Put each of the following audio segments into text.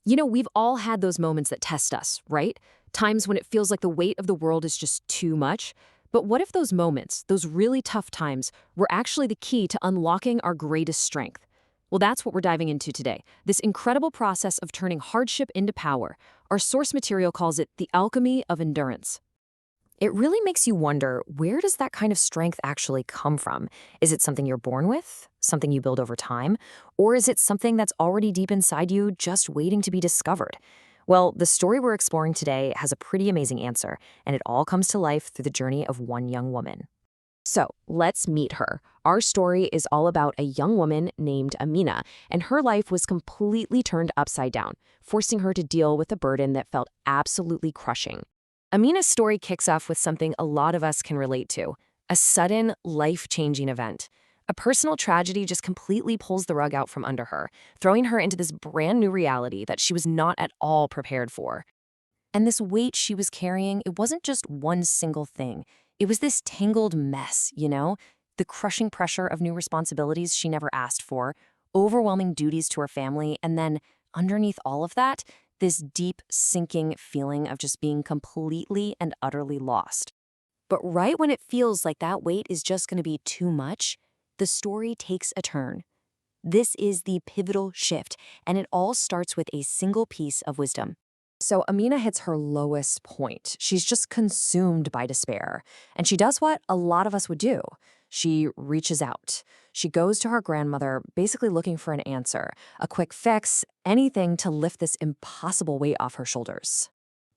We've all had those moments that test us, right? Times when it feels like the weight of the world is just too much. But what if those moments, those really tough times, were actually the key to unlocking our greatest strength? Well, that's what we're diving into today. This incredible process of turning hardship into power. Our source material calls it the alchemy of endurance. It really makes you wonder, where does that kind of strength actually come from? Is it something you're born with, something you build over time, or is it something that's already deep inside you, just waiting to be discovered? Well, the story we're exploring today has a pretty amazing answer, and it all comes to life through the journey of one young woman. So, let's meet her. Our story is all about a young woman named Amina, and her life was completely turned upside down, forcing her to deal with a burden that felt absolutely crushing. Amina's story kicks off with something a lot of us can relate to, a sudden, life-changing event. A personal tragedy just completely pulls the rug out from under her, throwing her into this brand new reality that she was not at all prepared for. And this weight she was carrying, it wasn't just one single thing. It was this tangled mess. The crushing pressure of new responsibilities she never asked for, overwhelming duties to her family, and then, underneath all of that, this deep, sinking feeling of just being completely and utterly lost. But right when it feels like that weight is just going to be too much, the story takes a turn. This is the pivotal shift, and it all starts with a single piece of wisdom. So Amina hits her lowest point. She's just consumed by despair. And she does what a lot of us would do. She reaches out. She goes to her grandmother, basically looking for an answer, a quick fix, anything to lift this impossible weight off her shoulders.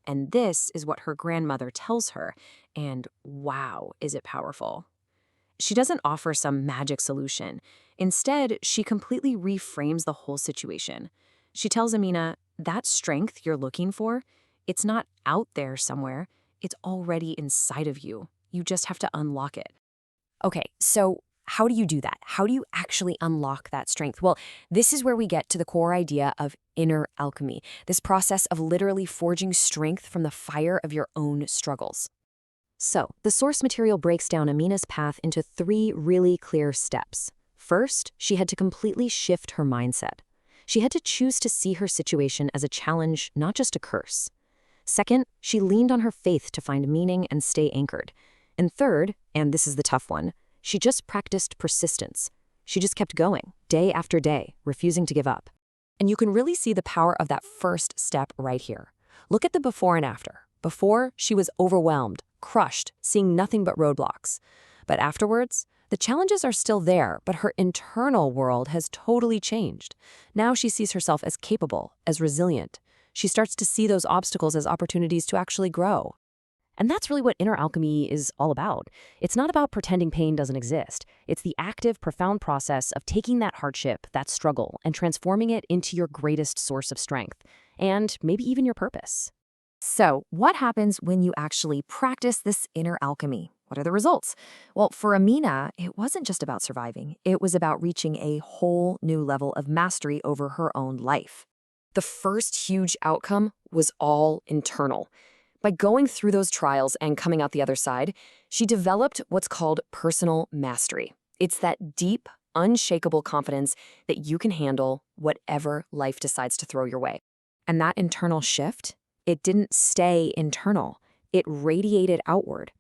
And this is what her grandmother tells her. And wow, is it powerful. She doesn't offer some magic solution. Instead, she completely reframes the whole situation. She tells Amina, that strength you're looking for, it's not out there somewhere. It's already inside of you. You just have to unlock it. Okay, so how do you do that? How do you actually unlock that strength? Well, this is where we get to the core idea of inner alchemy, this process of literally forging strength from the fire of your own struggles. So, the source material breaks down Amina's path into 3 really clear steps. First, she had to completely shift her mindset. She had to choose to see her situation as a challenge, not just a curse. Second, she leaned on her faith to find meaning and stay anchored. And third, and this is the tough one, she just practiced persistence. She just kept going, day after day, refusing to give up. And you can really see the power of that first step right here. Look at the before and after. Before, she was overwhelmed, crushed, seeing nothing but roadblocks. But afterwards, the challenges are still there, but her internal world has totally changed. Now she sees herself as capable, as resilient. She starts to see those obstacles as opportunities to actually grow. And that's really what inner alchemy is all about. It's not about pretending pain doesn't exist. It's the active, profound process of taking that hardship, that struggle, and transforming it into your greatest source of strength, and maybe even your purpose. So, what happens when you actually practice this inner alchemy? What are the results? Well, for Amina, it wasn't just about surviving. It was about reaching a whole new level of mastery over her own life. The first huge outcome was all internal. By going through those trials and coming out the other side, she developed what's called personal mastery. It's that deep, unshakable confidence that you can handle whatever life decides to throw your way. And that internal shift, it didn't stay internal. It radiated outward.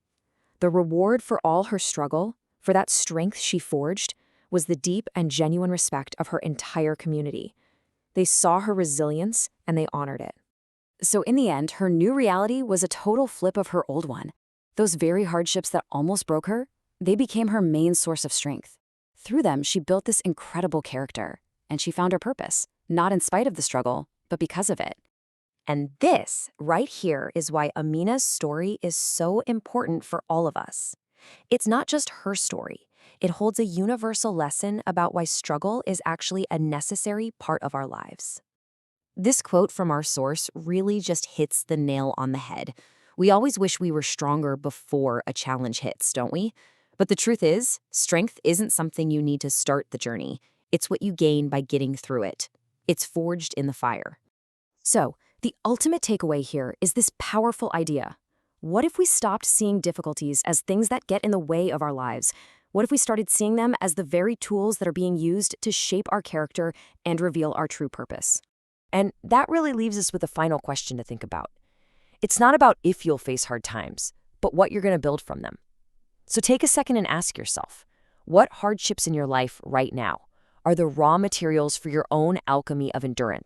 The reward for all her struggle, for that strength she forged, was the deep and genuine respect of her entire community. They saw her resilience and they honored it. So in the end, her new reality was a total flip of her old one. Those very hardships that almost broke her, they became her main source of strength. Through them, she built this incredible character, and she found her purpose, not in spite of the struggle, but because of it. And this, right here, is why Amina's story is so important for all of us. It's not just her story. It holds a universal lesson about why struggle is actually a necessary part of our lives. This quote from our source really just hits the nail on the head. We always wish we were stronger before a challenge hits, don't we? But the truth is, strength isn't something you need to start the journey. It's what you gain by getting through it. It's forged in the fire. So, the ultimate takeaway here is this powerful idea. What if we stopped seeing difficulties as things that get in the way of our lives? What if we started seeing them as the very tools that are being used to shape our character and reveal our true purpose? And that really leaves us with a final question to think about. It's not about if you'll face hard times, but what you're going to build from them. So take a second and ask yourself, what hardships in your life right now are the raw materials for your own alchemy of endurance?